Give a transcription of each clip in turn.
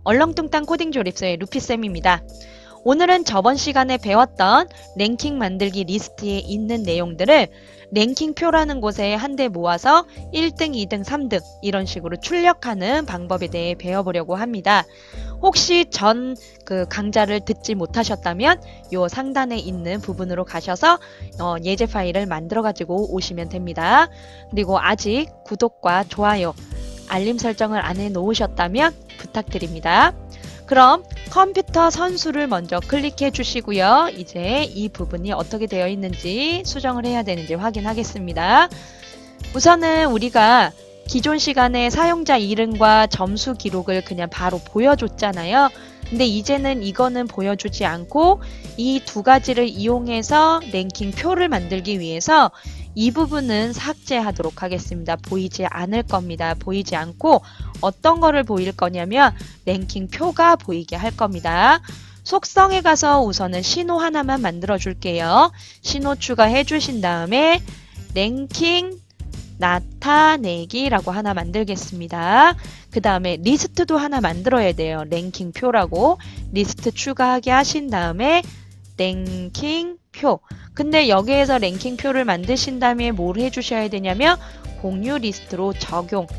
얼렁뚱땅 코딩 조립소의 루피쌤입니다. 오늘은 저번 시간에 배웠던 랭킹 만들기 리스트에 있는 내용들을 랭킹표라는 곳에 한데 모아서 1등, 2등, 3등 이런 식으로 출력하는 방법에 대해 배워보려고 합니다. 혹시 전 강좌를 듣지 못하셨다면 요 상단에 있는 부분으로 가셔서 예제 파일을 만들어 가지고 오시면 됩니다. 그리고 아직 구독과 좋아요, 알림 설정을 안 해 놓으셨다면 부탁드립니다. 그럼 컴퓨터 선수를 먼저 클릭해 주시고요. 이제 이 부분이 어떻게 되어 있는지 수정을 해야 되는지 확인하겠습니다. 우선은 우리가 기존 시간에 사용자 이름과 점수 기록을 그냥 바로 보여줬잖아요. 근데 이제는 이거는 보여주지 않고 이 두 가지를 이용해서 랭킹 표를 만들기 위해서 이 부분은 삭제하도록 하겠습니다. 보이지 않을 겁니다. 보이지 않고 어떤 거를 보일 거냐면 랭킹 표가 보이게 할 겁니다. 속성에 가서 우선은 신호 하나만 만들어 줄게요. 신호 추가해 주신 다음에 랭킹 나타내기라고 하나 만들겠습니다. 그 다음에 리스트도 하나 만들어야 돼요. 랭킹표라고 리스트 추가하게 하신 다음에 랭킹표. 근데 여기에서 랭킹표를 만드신 다음에 뭘 해주셔야 되냐면 공유 리스트로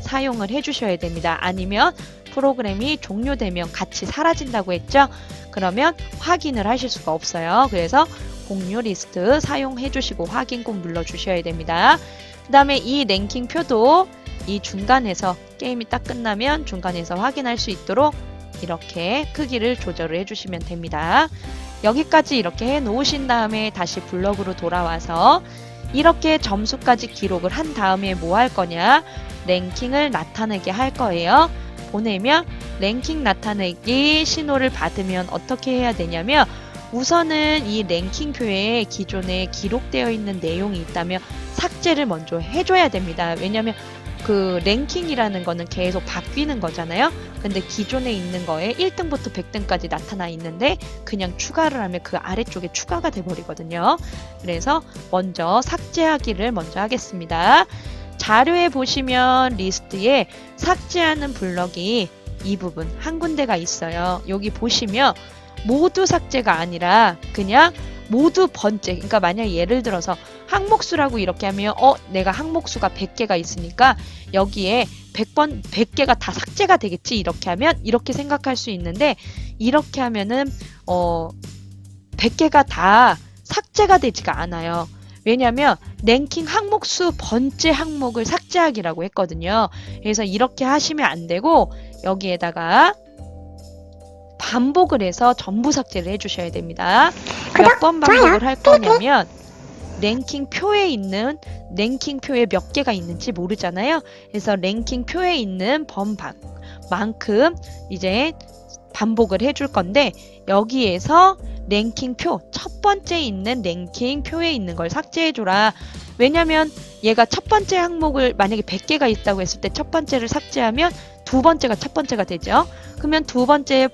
사용을 해주셔야 됩니다. 아니면 프로그램이 종료되면 같이 사라진다고 했죠. 그러면 확인을 하실 수가 없어요. 그래서 공유 리스트 사용해 주시고 확인 꼭 눌러 주셔야 됩니다. 그 다음에 이 랭킹 표도 이 중간에서 게임이 딱 끝나면 중간에서 확인할 수 있도록 이렇게 크기를 조절을 해주시면 됩니다. 여기까지 이렇게 해 놓으신 다음에 다시 블럭으로 돌아와서 이렇게 점수까지 기록을 한 다음에 뭐 할 거냐, 랭킹을 나타내게 할 거예요. 보내면 랭킹 나타내기 신호를 받으면 어떻게 해야 되냐면 우선은 이 랭킹표에 기존에 기록되어 있는 내용이 있다면 삭제를 먼저 해줘야 됩니다. 왜냐면 그 랭킹이라는 거는 계속 바뀌는 거잖아요. 근데 기존에 있는 거에 1등부터 100등까지 나타나 있는데 그냥 추가를 하면 그 아래쪽에 추가가 돼 버리거든요. 그래서 먼저 삭제하기를 먼저 하겠습니다. 자료에 보시면 리스트에 삭제하는 블럭이 이 부분 한 군데가 있어요. 여기 보시면 모두 삭제가 아니라 그냥 모두 번째, 그러니까 만약 예를 들어서 항목수라고 이렇게 하면 내가 항목수가 100개가 있으니까 여기에 100개가 다 삭제가 되겠지 이렇게 하면 이렇게 생각할 수 있는데 이렇게 하면은 100개가 다 삭제가 되지가 않아요. 왜냐면 랭킹 항목수 번째 항목을 삭제하기라고 했거든요. 그래서 이렇게 하시면 안 되고 여기에다가 반복을 해서 전부 삭제를 해주셔야 됩니다. 몇 번 반복을 할 거냐면 랭킹표에 몇 개가 있는지 모르잖아요. 그래서 랭킹표에 있는 번만큼 이제 반복을 해줄 건데 여기에서 랭킹표 첫 번째 있는 랭킹표에 있는 걸 삭제해줘라. 왜냐면 얘가 첫 번째 항목을 만약에 100개가 있다고 했을 때 첫 번째를 삭제하면 두 번째가 첫 번째가 되죠. 그러면 두 번째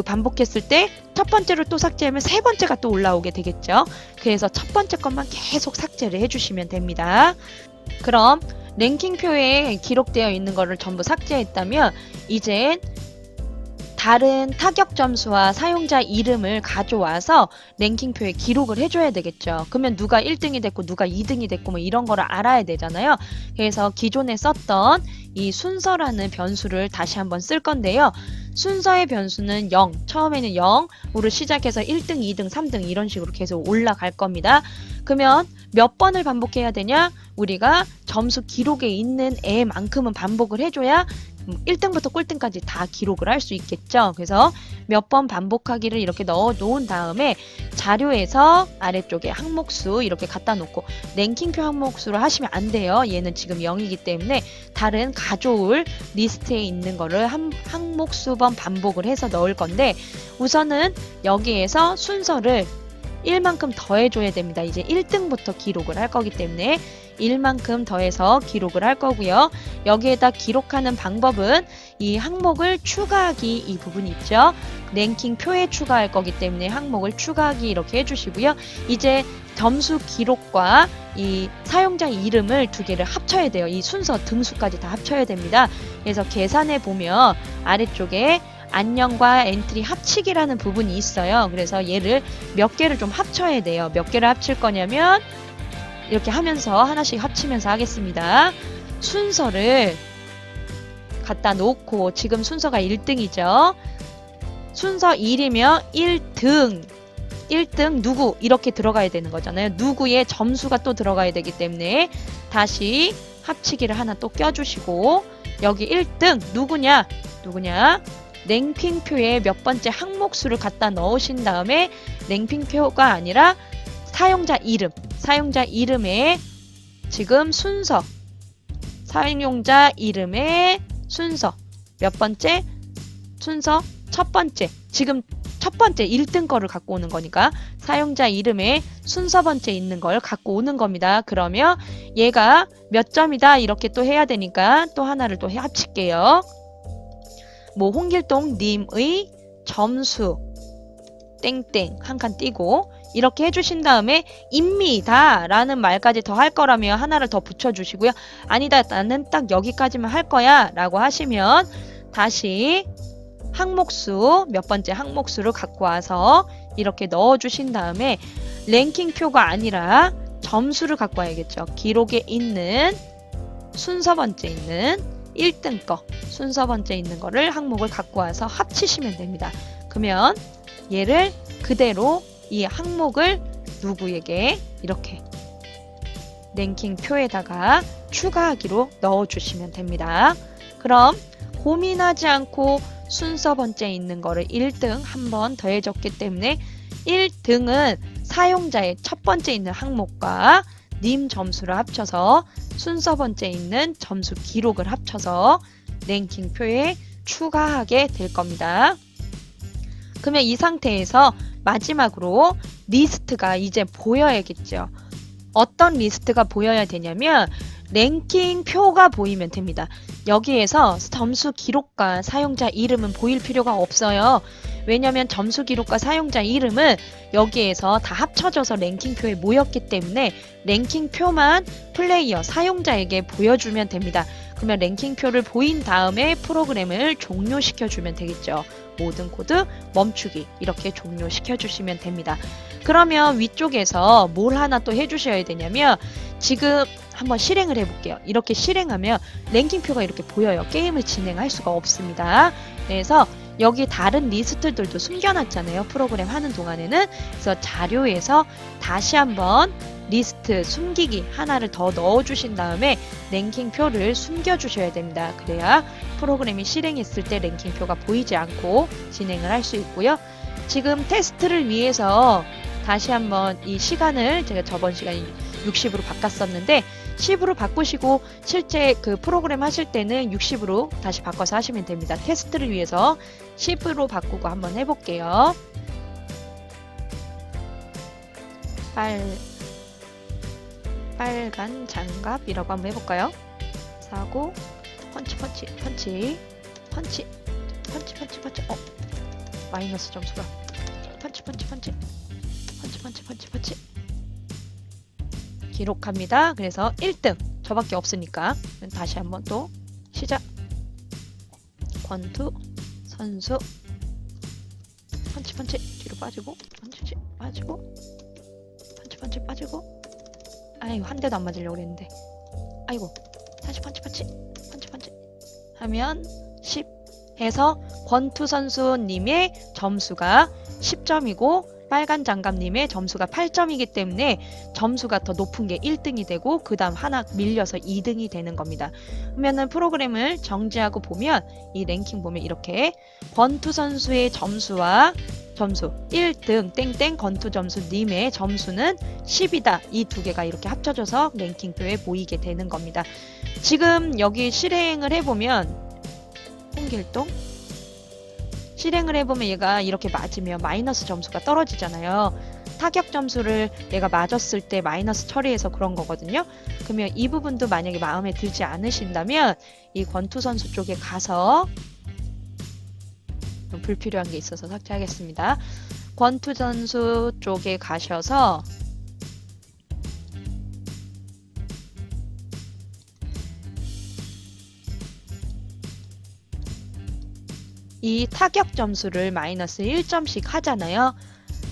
반복했을 때 첫 번째로 또 삭제하면 세 번째가 또 올라오게 되겠죠. 그래서 첫 번째 것만 계속 삭제를 해주시면 됩니다. 그럼 랭킹표에 기록되어 있는 거를 전부 삭제했다면 이제 다른 타격 점수와 사용자 이름을 가져와서 랭킹표에 기록을 해줘야 되겠죠. 그러면 누가 1등이 됐고 누가 2등이 됐고 뭐 이런 거를 알아야 되잖아요. 그래서 기존에 썼던 이 순서라는 변수를 다시 한번 쓸 건데요. 순서의 변수는 0, 처음에는 0으로 시작해서 1등, 2등, 3등 이런 식으로 계속 올라갈 겁니다. 그러면 몇 번을 반복해야 되냐? 우리가 점수 기록에 있는 애만큼은 반복을 해줘야 1등부터 꼴등까지 다 기록을 할 수 있겠죠. 그래서 몇 번 반복하기를 이렇게 넣어 놓은 다음에 자료에서 아래쪽에 항목수 이렇게 갖다 놓고 랭킹표 항목수로 하시면 안 돼요. 얘는 지금 0이기 때문에 다른 가져올 리스트에 있는 거를 항목수번 반복을 해서 넣을 건데 우선은 여기에서 순서를 1만큼 더해줘야 됩니다. 이제 1등부터 기록을 할 거기 때문에 1만큼 더해서 기록을 할 거고요. 여기에다 기록하는 방법은 이 항목을 추가하기 이 부분 있죠. 랭킹 표에 추가할 거기 때문에 항목을 추가하기 이렇게 해주시고요. 이제 점수 기록과 이 사용자 이름을 두 개를 합쳐야 돼요. 이 순서 등수까지 다 합쳐야 됩니다. 그래서 계산해 보면 아래쪽에 안녕과 엔트리 합치기라는 부분이 있어요. 그래서 얘를 몇 개를 좀 합쳐야 돼요. 몇 개를 합칠 거냐면 이렇게 하면서 하나씩 합치면서 하겠습니다. 순서를 갖다 놓고 지금 순서가 1등이죠. 순서 1이면 1등 누구 이렇게 들어가야 되는 거잖아요. 누구의 점수가 또 들어가야 되기 때문에 다시 합치기를 하나 또 껴주시고 여기 1등 누구냐 랭킹표에 몇 번째 항목수를 갖다 넣으신 다음에 랭킹표가 아니라 사용자 이름에 지금 순서 사용자 이름의 순서 몇 번째 순서 첫 번째 지금 첫 번째 1등 거를 갖고 오는 거니까 사용자 이름에 순서 번째 있는 걸 갖고 오는 겁니다. 그러면 얘가 몇 점이다 이렇게 또 해야 되니까 또 하나를 또 합칠게요. 뭐 홍길동 님의 점수 땡땡 한 칸 띄고 이렇게 해주신 다음에 입니다 라는 말까지 더 할 거라면 하나를 더 붙여주시고요. 아니다 나는 딱 여기까지만 할 거야 라고 하시면 다시 항목수 몇 번째 항목수를 갖고 와서 이렇게 넣어주신 다음에 랭킹표가 아니라 점수를 갖고 와야겠죠. 기록에 있는 순서 번째 있는 1등 거 순서 번째 있는 거를 항목을 갖고 와서 합치시면 됩니다. 그러면 얘를 그대로 이 항목을 누구에게 이렇게 랭킹표에다가 추가하기로 넣어주시면 됩니다. 그럼 고민하지 않고 순서 번째 있는 거를 1등 한 번 더해줬기 때문에 1등은 사용자의 첫 번째 있는 항목과 님 점수를 합쳐서 순서 번째 있는 점수 기록을 합쳐서 랭킹표에 추가하게 될 겁니다. 그러면 이 상태에서 마지막으로 리스트가 이제 보여야겠죠. 어떤 리스트가 보여야 되냐면 랭킹표가 보이면 됩니다. 여기에서 점수 기록과 사용자 이름은 보일 필요가 없어요. 왜냐하면 점수 기록과 사용자 이름은 여기에서 다 합쳐져서 랭킹표에 모였기 때문에 랭킹표만 플레이어 사용자에게 보여주면 됩니다. 그러면 랭킹표를 보인 다음에 프로그램을 종료시켜주면 되겠죠. 모든 코드 멈추기 이렇게 종료시켜주시면 됩니다. 그러면 위쪽에서 뭘 하나 또 해주셔야 되냐면 지금 한번 실행을 해볼게요. 이렇게 실행하면 랭킹표가 이렇게 보여요. 게임을 진행할 수가 없습니다. 그래서 여기 다른 리스트들도 숨겨놨잖아요. 프로그램 하는 동안에는. 그래서 자료에서 다시 한번 리스트 숨기기 하나를 더 넣어주신 다음에 랭킹표를 숨겨주셔야 됩니다. 그래야 프로그램이 실행했을 때 랭킹표가 보이지 않고 진행을 할 수 있고요. 지금 테스트를 위해서 다시 한번 이 시간을 제가 저번 시간에 60으로 바꿨었는데 10으로 바꾸시고 실제 그 프로그램 하실 때는 60으로 다시 바꿔서 하시면 됩니다. 테스트를 위해서 10으로 바꾸고 한번 해볼게요. 빨간 장갑이라고 한번 해볼까요? 사고 펀치 마이너스 점수가 펀치 기록합니다. 그래서 1등 저밖에 없으니까 다시 한번 또 시작. 권투 선수 펀치 뒤로 빠지고 펀치 빠지고 아이고 한 대도 안 맞으려고 그랬는데 아이고 다시 펀치 하면 10 해서 권투 선수님의 점수가 10점이고 빨간 장갑님의 점수가 8점이기 때문에 점수가 더 높은 게 1등이 되고 그 다음 하나 밀려서 2등이 되는 겁니다. 그러면은 프로그램을 정지하고 보면 이 랭킹 보면 이렇게 권투 선수의 점수와 점수 1등 땡땡 권투 점수 님의 점수는 10이다. 이 두 개가 이렇게 합쳐져서 랭킹표에 보이게 되는 겁니다. 지금 여기 실행을 해보면 홍길동 실행을 해보면 얘가 이렇게 맞으면 마이너스 점수가 떨어지잖아요. 타격 점수를 얘가 맞았을 때 마이너스 처리해서 그런 거거든요. 그러면 이 부분도 만약에 마음에 들지 않으신다면 이 권투 선수 쪽에 가서 불필요한 게 있어서 삭제하겠습니다. 권투 선수 쪽에 가셔서 이 타격 점수를 마이너스 1점씩 하잖아요.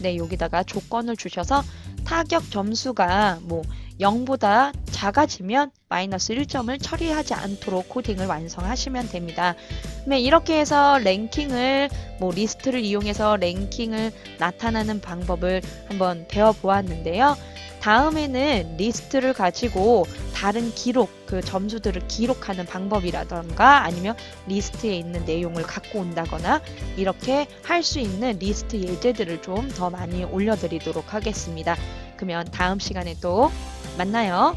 네, 여기다가 조건을 주셔서 타격 점수가 뭐 0보다 작아지면 마이너스 1점을 처리하지 않도록 코딩을 완성하시면 됩니다. 네, 이렇게 해서 랭킹을 리스트를 이용해서 랭킹을 나타내는 방법을 한번 배워보았는데요. 다음에는 리스트를 가지고 다른 기록, 그 점수들을 기록하는 방법이라던가 아니면 리스트에 있는 내용을 갖고 온다거나 이렇게 할 수 있는 리스트 예제들을 좀 더 많이 올려드리도록 하겠습니다. 그러면 다음 시간에 또 만나요.